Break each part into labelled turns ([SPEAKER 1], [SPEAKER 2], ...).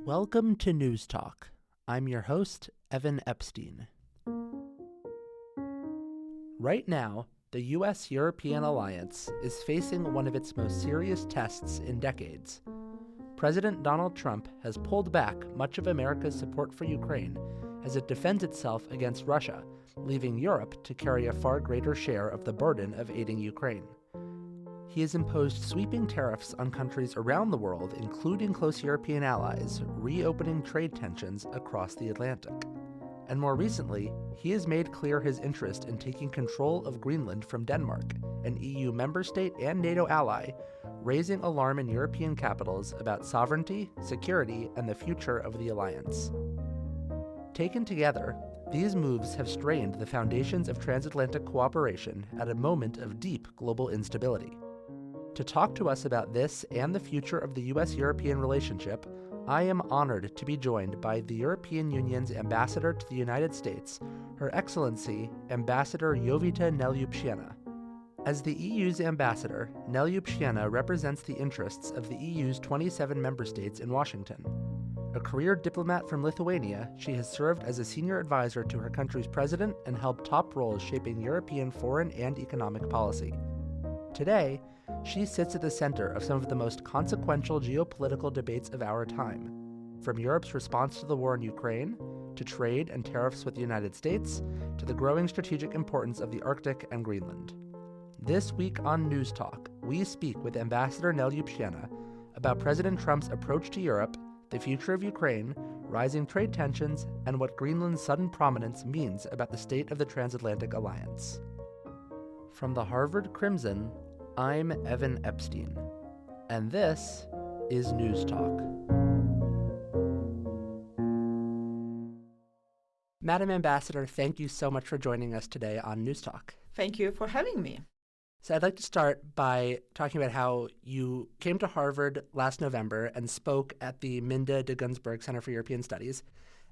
[SPEAKER 1] Welcome to Newstalk. I'm your host, Evan Epstein. Right now, the U.S.-European alliance is facing one of its most serious tests in decades. President Donald Trump has pulled back much of America's support for Ukraine as it defends itself against Russia, leaving Europe to carry a far greater share of the burden of aiding Ukraine. He has imposed sweeping tariffs on countries around the world, including close European allies, reopening trade tensions across the Atlantic. And more recently, he has made clear his interest in taking control of Greenland from Denmark, an EU member state and NATO ally, raising alarm in European capitals about sovereignty, security, and the future of the alliance. Taken together, these moves have strained the foundations of transatlantic cooperation at a moment of deep global instability. To talk to us about this and the future of the U.S.-European relationship, I am honored to be joined by the European Union's ambassador to the United States, Her Excellency Ambassador Jovita Neliupšienė. As the EU's ambassador, Neliupšienė represents the interests of the EU's 27 member states in Washington. A career diplomat from Lithuania, she has served as a senior advisor to her country's president and held top roles shaping European foreign and economic policy. Today, she sits at the center of some of the most consequential geopolitical debates of our time, from Europe's response to the war in Ukraine, to trade and tariffs with the United States, to the growing strategic importance of the Arctic and Greenland. This week on Newstalk, we speak with Ambassador Neliupšienė about President Trump's approach to Europe, the future of Ukraine, rising trade tensions, and what Greenland's sudden prominence means about the state of the transatlantic alliance. From the Harvard Crimson, I'm Evan Epstein, and this is Newstalk. Madam Ambassador, thank you so much for joining us today on Newstalk.
[SPEAKER 2] Thank you for having me.
[SPEAKER 1] So I'd like to start by talking about how you came to Harvard last November and spoke at the Minda de Gunsberg Center for European Studies.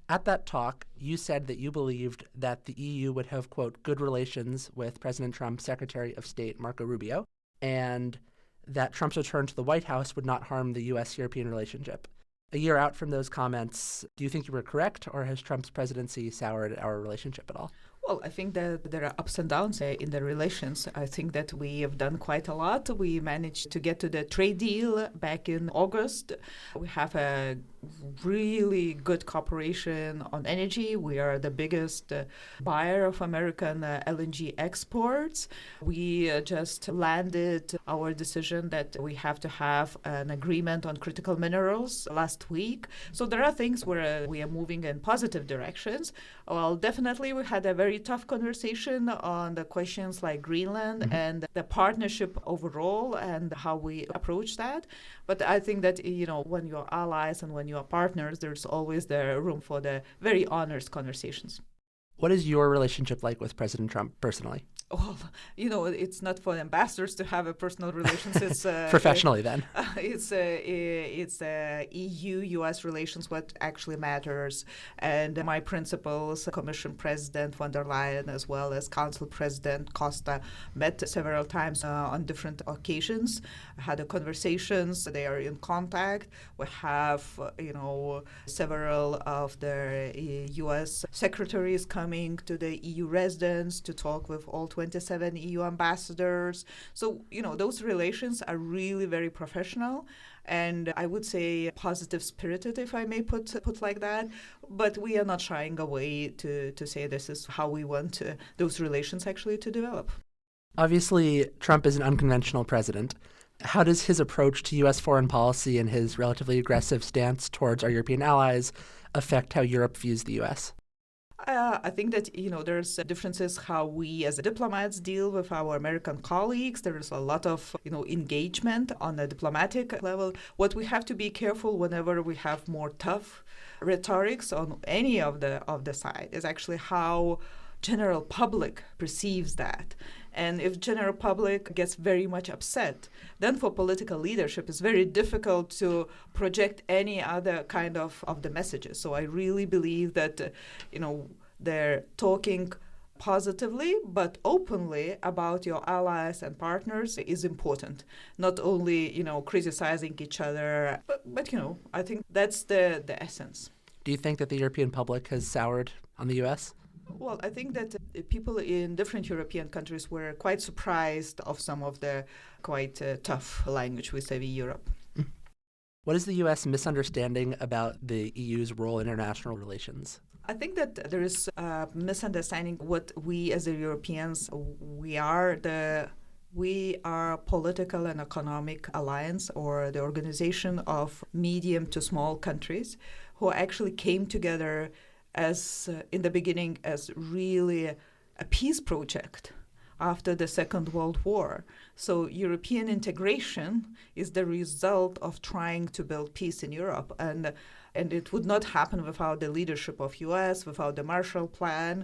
[SPEAKER 1] At that talk, you said that you believed that the EU would have, quote, good relations with President Trump's Secretary of State, Marco Rubio, and that Trump's return to the White House would not harm the U.S.-European relationship. A year out from those comments, do you think you were correct, or has Trump's presidency soured our relationship at all?
[SPEAKER 2] Well, I think that there are ups and downs in the relations. I think that we have done quite a lot. We managed to get to the trade deal back in August. We have a really good cooperation on energy. We are the biggest buyer of American LNG exports. We just landed our decision that we have to have an agreement on critical minerals last week. So there are things where we are moving in positive directions. Well, definitely we had a very tough conversation on the questions like Greenland and the partnership overall and how we approach that. But I think that, when you're allies and when you are partners, there's always the room for the very honest conversations.
[SPEAKER 1] What is your relationship like with President Trump personally?
[SPEAKER 2] Well, it's not for ambassadors to have a personal relations. It's
[SPEAKER 1] professionally then.
[SPEAKER 2] It's EU-US relations what actually matters, and my principals, Commission President von der Leyen, as well as Council President Costa, met several times on different occasions. Had conversations. They are in contact. We have, several of the U.S. secretaries coming to the EU residence to talk with all 27 EU ambassadors. So, those relations are really very professional and I would say positive-spirited, if I may put like that. But we are not shying away to say this is how we want those relations actually to develop.
[SPEAKER 1] Obviously, Trump is an unconventional president. How does his approach to U.S. foreign policy and his relatively aggressive stance towards our European allies affect how Europe views the U.S.?
[SPEAKER 2] I think that, there's differences how we as diplomats deal with our American colleagues. There is a lot of, engagement on a diplomatic level. What we have to be careful whenever we have more tough rhetorics on any of the side is actually how general public perceives that. And if general public gets very much upset, then for political leadership, it's very difficult to project any other kind of the messages. So I really believe that, they're talking positively but openly about your allies and partners is important. Not only, criticizing each other, but I think that's the essence.
[SPEAKER 1] Do you think that the European public has soured on the U.S.?
[SPEAKER 2] Well, I think that people in different European countries were quite surprised of some of the quite tough language vis-a-vis Europe.
[SPEAKER 1] What is the U.S. misunderstanding about the EU's role in international relations?
[SPEAKER 2] I think that there is a misunderstanding what we as the Europeans, we are political and economic alliance, or the organization of medium to small countries who actually came together as in the beginning as really a peace project after the Second World War. So European integration is the result of trying to build peace in Europe, and it would not happen without the leadership of US, without the Marshall Plan.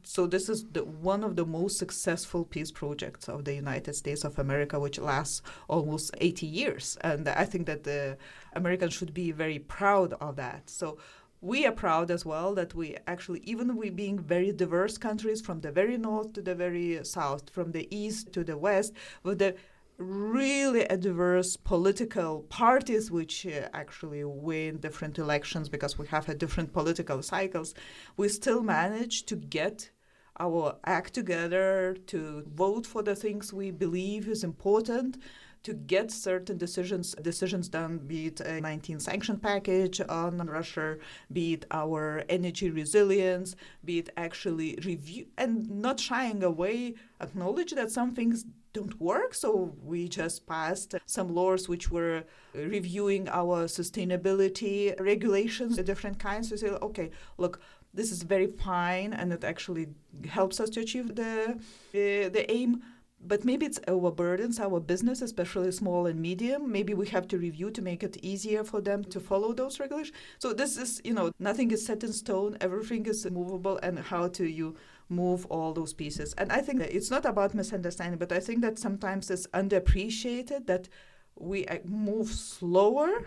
[SPEAKER 2] So this is one of the most successful peace projects of the United States of America, which lasts almost 80 years. And I think that the Americans should be very proud of that. So we are proud as well that we actually, even we being very diverse countries, from the very north to the very south, from the east to the west, with the really a diverse political parties which actually win different elections because we have a different political cycles, we still manage to get our act together to vote for the things we believe is important, to get certain decisions done, be it a 19 sanction package on Russia, be it our energy resilience, be it actually review and not shying away, acknowledge that some things don't work. So we just passed some laws which were reviewing our sustainability regulations, the different kinds, to say, okay, look, this is very fine and it actually helps us to achieve the aim. But maybe it's overburdens our business, especially small and medium. Maybe we have to review to make it easier for them to follow those regulations. So this is, nothing is set in stone. Everything is movable, and how do you move all those pieces? And I think that it's not about misunderstanding, but I think that sometimes it's underappreciated that we move slower.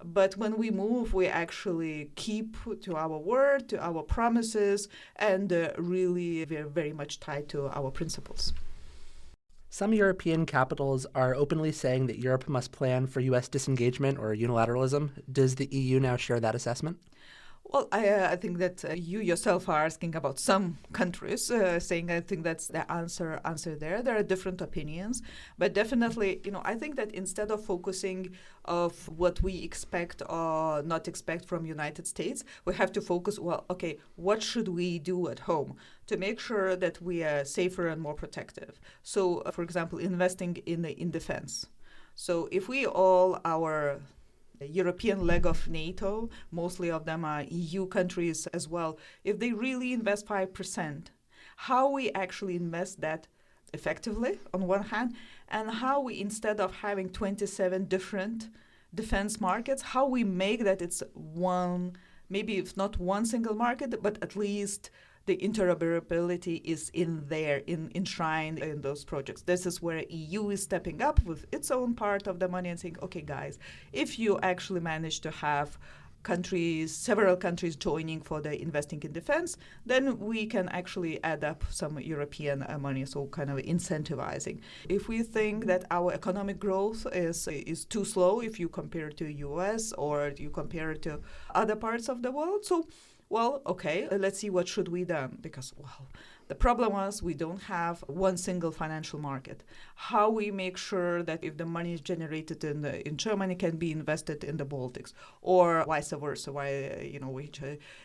[SPEAKER 2] But when we move, we actually keep to our word, to our promises, and really we're very much tied to our principles.
[SPEAKER 1] Some European capitals are openly saying that Europe must plan for U.S. disengagement or unilateralism. Does the EU now share that assessment?
[SPEAKER 2] Well, I think that you yourself are asking about some countries, saying I think that's the answer there. There are different opinions, but definitely, I think that instead of focusing of what we expect or not expect from United States, we have to focus, what should we do at home to make sure that we are safer and more protective? So, for example, investing in defense. So if we the European leg of NATO, mostly of them are EU countries as well, if they really invest 5%, how we actually invest that effectively on one hand, and how we, instead of having 27 different defense markets, how we make that it's one, maybe if not one single market, but at least the interoperability is enshrined in those projects. This is where EU is stepping up with its own part of the money and saying, okay, guys, if you actually manage to have several countries joining for the investing in defense, then we can actually add up some European money, so kind of incentivizing. If we think that our economic growth is too slow, if you compare it to US or you compare it to other parts of the world, let's see what should we do, because, the problem was we don't have one single financial market. How we make sure that if the money is generated in Germany can be invested in the Baltics, or vice versa.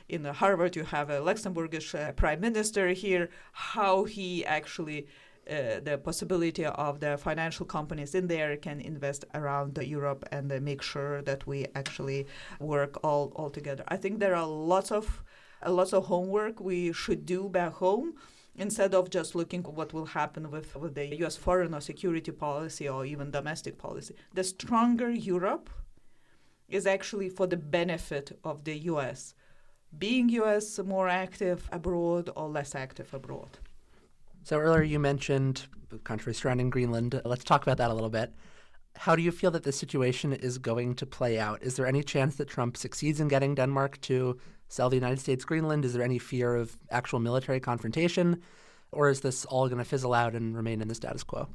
[SPEAKER 2] In Harvard you have a Luxembourgish prime minister here, how he actually the possibility of the financial companies in there can invest around Europe and make sure that we actually work all together. I think there are lots of homework we should do back home, instead of just looking at what will happen with the U.S. foreign or security policy or even domestic policy. The stronger Europe is actually for the benefit of the U.S. Being U.S. more active abroad or less active abroad.
[SPEAKER 1] So earlier you mentioned the country surrounding Greenland. Let's talk about that a little bit. How do you feel that this situation is going to play out? Is there any chance that Trump succeeds in getting Denmark to sell the United States Greenland? Is there any fear of actual military confrontation? Or is this all going to fizzle out and remain in the status quo?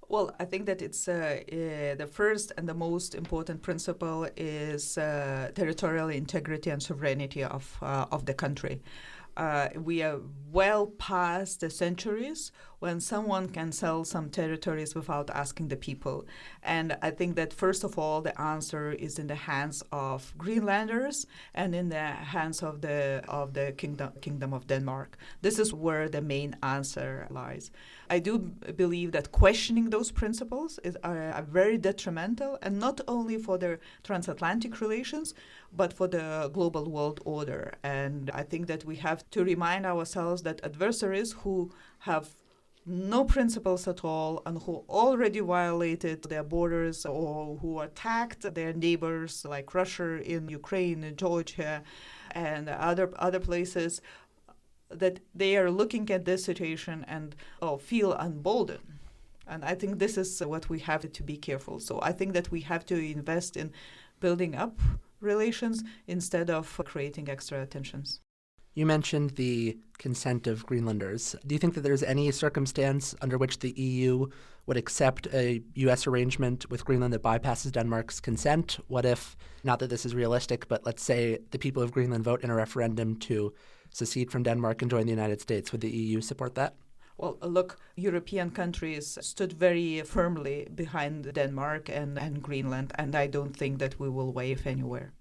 [SPEAKER 2] Well, I think that it's the first and the most important principle is territorial integrity and sovereignty of the country. We are well past the centuries when someone can sell some territories without asking the people. And I think that, first of all, the answer is in the hands of Greenlanders and in the hands of the Kingdom of Denmark. This is where the main answer lies. I do believe that questioning those principles is very detrimental, and not only for the transatlantic relations, but for the global world order. And I think that we have to remind ourselves that adversaries who have no principles at all and who already violated their borders or who attacked their neighbors like Russia in Ukraine, Georgia, and other places, that they are looking at this situation and feel emboldened. And I think this is what we have to be careful. So I think that we have to invest in building up relations instead of creating extra tensions.
[SPEAKER 1] You mentioned the consent of Greenlanders. Do you think that there's any circumstance under which the EU would accept a U.S. arrangement with Greenland that bypasses Denmark's consent? What if, not that this is realistic, but let's say the people of Greenland vote in a referendum to secede from Denmark and join the United States? Would the EU support that?
[SPEAKER 2] Well, look, European countries stood very firmly behind Denmark and Greenland, and I don't think that we will wave anywhere.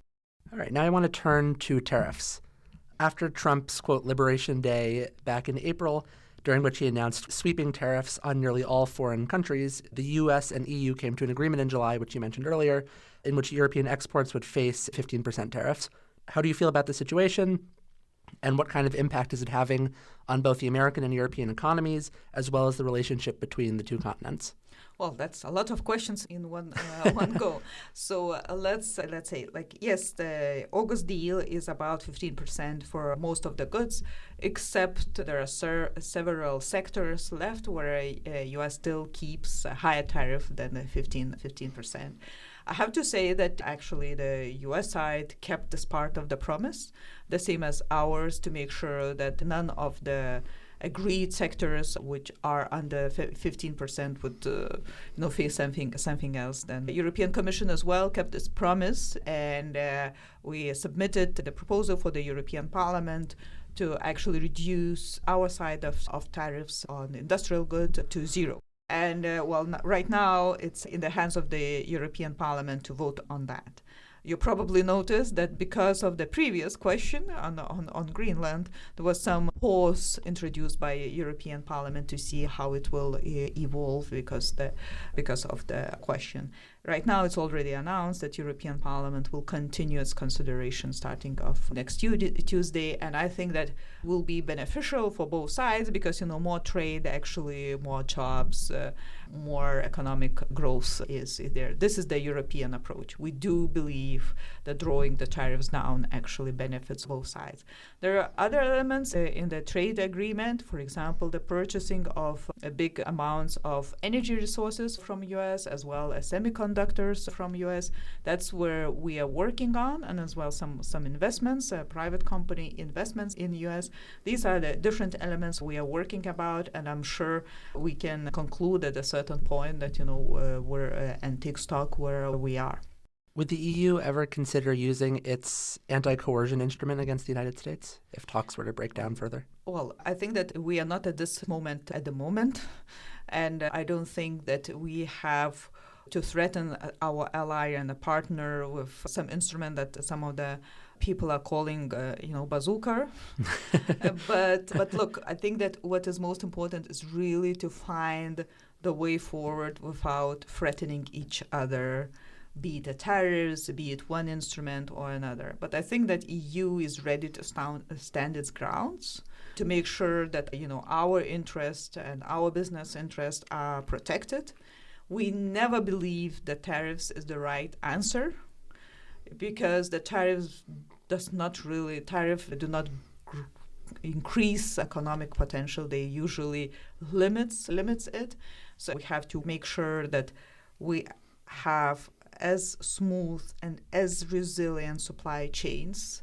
[SPEAKER 1] All right, now I want to turn to tariffs. After Trump's, quote, Liberation Day back in April, during which he announced sweeping tariffs on nearly all foreign countries, the U.S. and EU came to an agreement in July, which you mentioned earlier, in which European exports would face 15% tariffs. How do you feel about the situation? And what kind of impact is it having on both the American and European economies, as well as the relationship between the two continents?
[SPEAKER 2] Well, that's a lot of questions in one go. So let's say, yes, the August deal is about 15% for most of the goods, except there are several sectors left where U.S. still keeps a higher tariff than the 15%. I have to say that actually the U.S. side kept this part of the promise, the same as ours, to make sure that none of the agreed sectors which are under 15% would face something else. Then the European Commission as well kept its promise, and we submitted the proposal for the European Parliament to actually reduce our side of tariffs on industrial goods to zero. And right now it's in the hands of the European Parliament to vote on that. You probably noticed that because of the previous question on Greenland, there was some pause introduced by European Parliament to see how it will evolve because of the question. Right now, it's already announced that European Parliament will continue its consideration starting off next Tuesday, and I think that will be beneficial for both sides because more trade, actually more jobs, more economic growth is there. This is the European approach. We do believe that drawing the tariffs down actually benefits both sides. There are other elements in the trade agreement, for example, the purchasing of big amounts of energy resources from U.S. as well as semiconductors from U.S. That's where we are working on, and as well some investments, private company investments in the U.S. These are the different elements we are working about, and I'm sure we can conclude at a certain point that we're and take stock where we are.
[SPEAKER 1] Would the EU ever consider using its anti-coercion instrument against the United States if talks were to break down further?
[SPEAKER 2] Well, I think that we are not at this moment at the moment, and I don't think that we have to threaten our ally and a partner with some instrument that some of the people are calling, bazooka. But look, I think that what is most important is really to find the way forward without threatening each other, be it the tariffs, be it one instrument or another. But I think that EU is ready to stand its grounds to make sure that our interests and our business interests are protected. We never believe that tariffs is the right answer because the tariffs do not increase economic potential. They usually limits it. So we have to make sure that we have as smooth and as resilient supply chains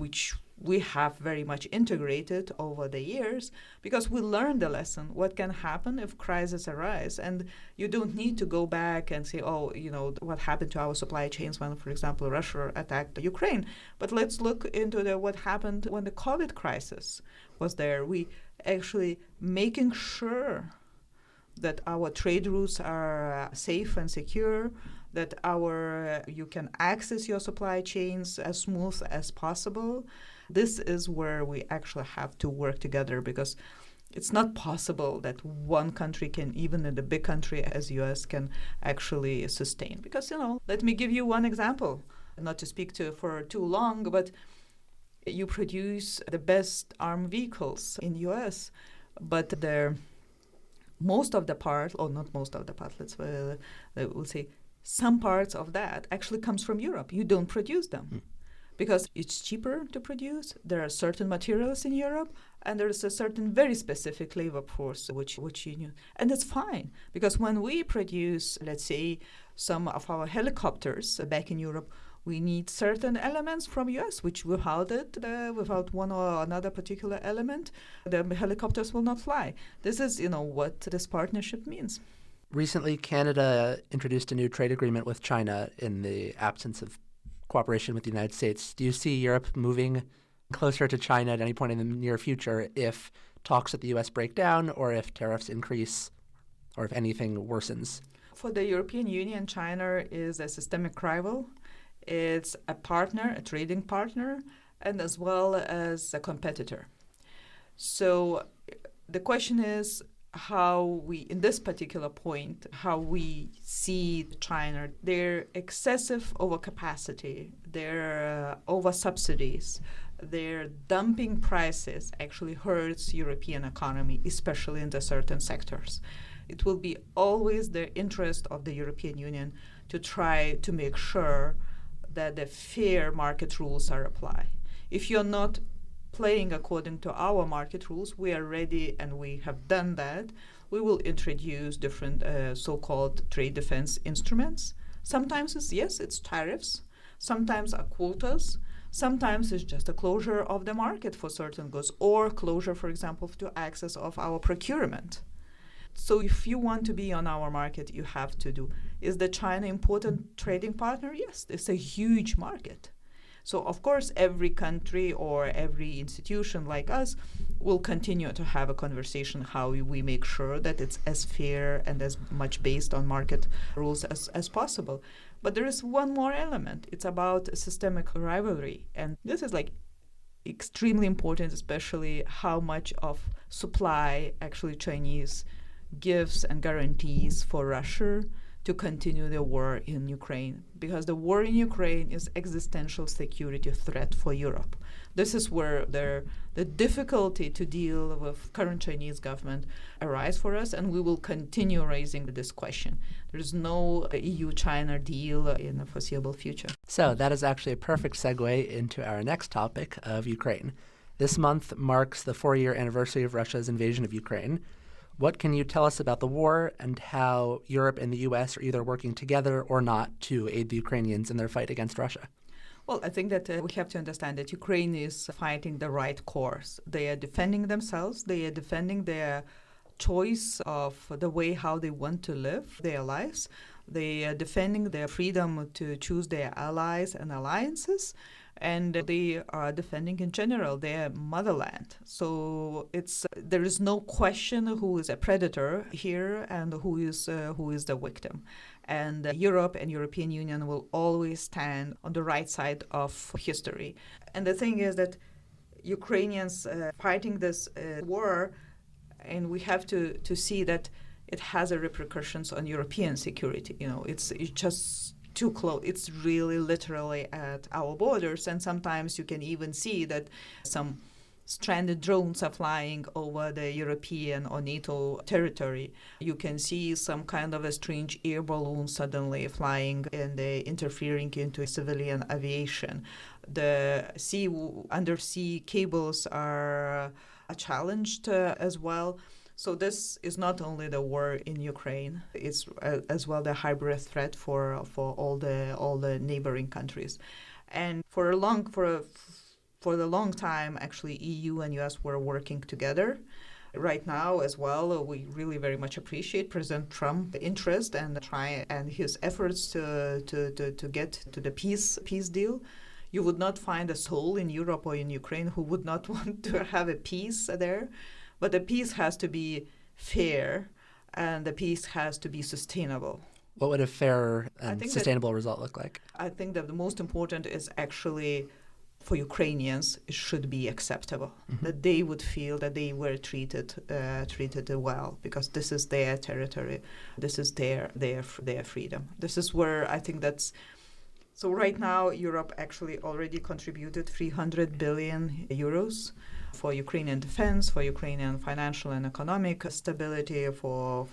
[SPEAKER 2] which we have very much integrated over the years, because we learned the lesson what can happen if crises arise. And you don't need to go back and say, oh, what happened to our supply chains when, for example, Russia attacked Ukraine. But let's look into what happened when the COVID crisis was there. We actually making sure that our trade routes are safe and secure, that you can access your supply chains as smooth as possible. This is where we actually have to work together, because it's not possible that one country can, even in a big country as U.S., can actually sustain. Because, let me give you one example, not to speak for too long, but you produce the best armed vehicles in U.S., but most of the part, or not most of the part, we'll say some parts of that actually comes from Europe. You don't produce them. Because it's cheaper to produce. There are certain materials in Europe, and there's a certain very specific labor force which you need. And it's fine, because when we produce, let's say, some of our helicopters back in Europe, we need certain elements from US, which without one or another particular element, the helicopters will not fly. This is, what this partnership means.
[SPEAKER 1] Recently, Canada introduced a new trade agreement with China in the absence of cooperation with the United States. Do you see Europe moving closer to China at any point in the near future if talks with the U.S. break down, or if tariffs increase, or if anything worsens?
[SPEAKER 2] For the European Union, China is a systemic rival. It's a partner, a trading partner, and as well as a competitor. So the question is, how we, in this particular point, how we see China, their excessive overcapacity, their over-subsidies, their dumping prices actually hurts European economy, especially in the certain sectors. It will be always the interest of the European Union to try to make sure that the fair market rules are applied. If you're not playing according to our market rules, we are ready, and we have done that. We will introduce different so-called trade defense instruments. Sometimes it's tariffs. Sometimes are quotas. Sometimes it's just a closure of the market for certain goods, or closure, for example, to access of our procurement. So if you want to be on our market, you have to do. Is the China important trading partner? Yes, it's a huge market. So, of course, every country or every institution like us will continue to have a conversation how we make sure that it's as fair and as much based on market rules as possible. But there is one more element. It's about systemic rivalry. And this is extremely important, especially how much of supply actually Chinese gives and guarantees for Russia to continue the war in Ukraine, because the war in Ukraine is existential security threat for Europe. This is where the difficulty to deal with current Chinese government arise for us, and we will continue raising this question. There is no EU-China deal in the foreseeable future.
[SPEAKER 1] So that is actually a perfect segue into our next topic of Ukraine. This month marks the 4-year anniversary of Russia's invasion of Ukraine. What can you tell us about the war and how Europe and the U.S. are either working together or not to aid the Ukrainians in their fight against Russia?
[SPEAKER 2] Well, I think that we have to understand that Ukraine is fighting the right course. They are defending themselves. They are defending their choice of the way how they want to live their lives. They are defending their freedom to choose their allies and alliances. And they are defending in general their motherland. So there is no question who is a predator here and who is the victim. And Europe and European Union will always stand on the right side of history. And the thing is that Ukrainians fighting this war, and we have to see that it has a repercussions on European security. It's just too close. It's really literally at our borders, and sometimes you can even see that some stranded drones are flying over the European or NATO territory. You can see some kind of a strange air balloon suddenly flying and interfering into civilian aviation. The undersea cables are challenged as well. So this is not only the war in Ukraine; it's as well the hybrid threat for all the neighboring countries. And for For the long time, actually, EU and US were working together. Right now, as well, we really very much appreciate President Trump's interest and his efforts to get to the peace deal. You would not find a soul in Europe or in Ukraine who would not want to have a peace there. But the peace has to be fair, and the peace has to be sustainable.
[SPEAKER 1] What would a fair and sustainable result look like? I
[SPEAKER 2] think that the most important is actually for Ukrainians, it should be acceptable, that they would feel that they were treated well, because this is their territory, this is their freedom. This is where I think that's. So right now, Europe actually already contributed 300 billion euros for Ukrainian defense, for Ukrainian financial and economic stability, for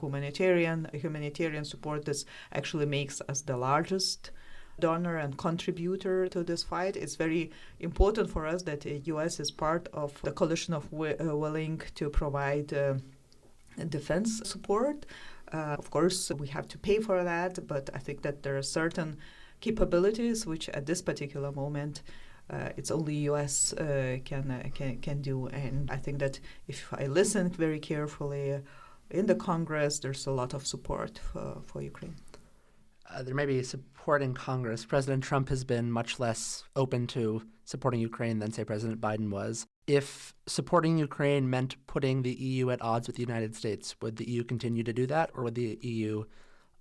[SPEAKER 2] humanitarian support. This actually makes us the largest donor and contributor to this fight. It's very important for us that the U.S. is part of the coalition of willing to provide defense support. Of course, we have to pay for that, but I think that there are certain capabilities which at this particular moment it's only U.S. can do. And I think that if I listen very carefully in the Congress, there's a lot of support for Ukraine.
[SPEAKER 1] There may be support in Congress. President Trump has been much less open to supporting Ukraine than, say, President Biden was. If supporting Ukraine meant putting the EU at odds with the United States, would the EU continue to do that, or would the EU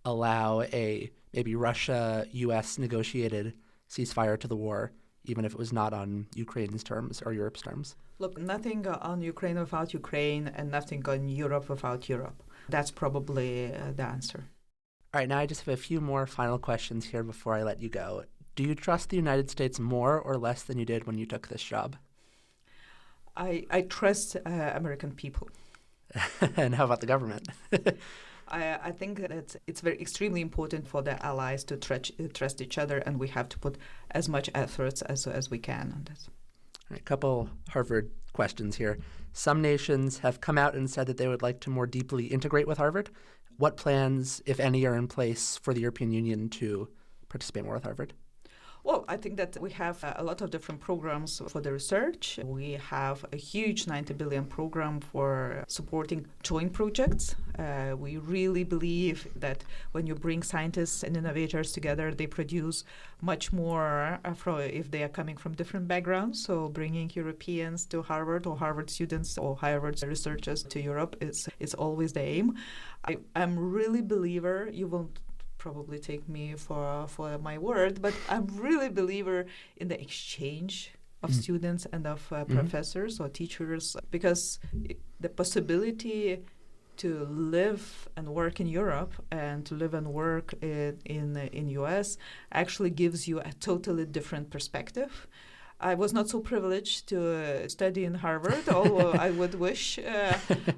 [SPEAKER 1] allow a maybe Russia-U.S. negotiated ceasefire to the war, even if it was not on Ukraine's terms or Europe's terms?
[SPEAKER 2] Look, nothing on Ukraine without Ukraine and nothing on Europe without Europe. That's probably the answer.
[SPEAKER 1] All right, now I just have a few more final questions here before I let you go. Do you trust the United States more or less than you did when you took this job?
[SPEAKER 2] I trust American people.
[SPEAKER 1] And how about the government?
[SPEAKER 2] I think that it's extremely important for the allies to trust each other, and we have to put as much efforts as we can on this.
[SPEAKER 1] All right, a couple Harvard questions here. Some nations have come out and said that they would like to more deeply integrate with Harvard. What plans, if any, are in place for the European Union to participate more with Harvard?
[SPEAKER 2] Well, I think that we have a lot of different programs for the research. We have a huge 90 billion program for supporting joint projects. We really believe that when you bring scientists and innovators together, they produce much more if they are coming from different backgrounds. So bringing Europeans to Harvard or Harvard students or Harvard researchers to Europe is always the aim. I'm really believer, you won't probably take me for my word, but I'm really a believer in the exchange of students and of professors or teachers, because the possibility to live and work in Europe and to live and work in US actually gives you a totally different perspective. I was not so privileged to study in Harvard, although I would wish.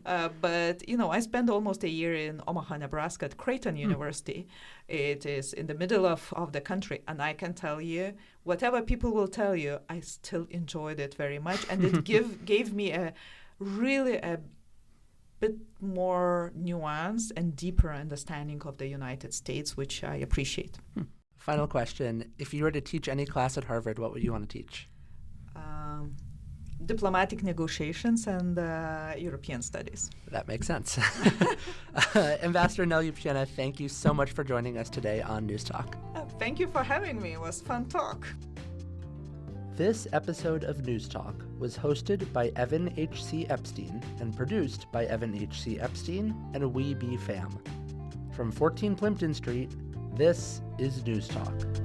[SPEAKER 2] But, I spent almost a year in Omaha, Nebraska at Creighton University. It is in the middle of the country. And I can tell you, whatever people will tell you, I still enjoyed it very much. And it gave me a bit more nuanced and deeper understanding of the United States, which I appreciate.
[SPEAKER 1] Final question. If you were to teach any class at Harvard, what would you want to teach?
[SPEAKER 2] Diplomatic negotiations and European studies.
[SPEAKER 1] That makes sense. Ambassador Neliupšienė, thank you so much for joining us today on Newstalk.
[SPEAKER 2] Thank you for having me. It was fun talk.
[SPEAKER 1] This episode of Newstalk was hosted by Evan H.C. Epstein and produced by Evan H.C. Epstein and We Be Fam. From 14 Plimpton Street, this is Newstalk.